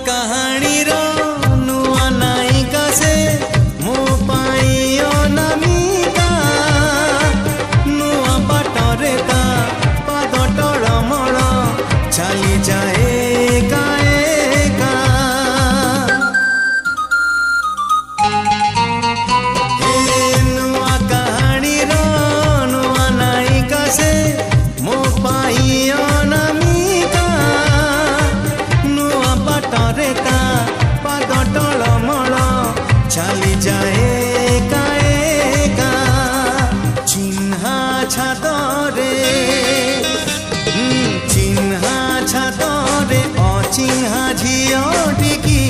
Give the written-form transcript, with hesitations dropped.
कहानी रो नुआ नायिका से मो पाई अनामिका नुआ बाटरे ता पाद टळमळ चली जाए एका एका नुआ कहानी रो नुआ नायिका से मो पाई अनामिका नुआ बाटरे ता पाद टळमळ चली जाए एका एका चिन्हा छादरे चिन्हा छादरे अचिन्हा झियो टिकी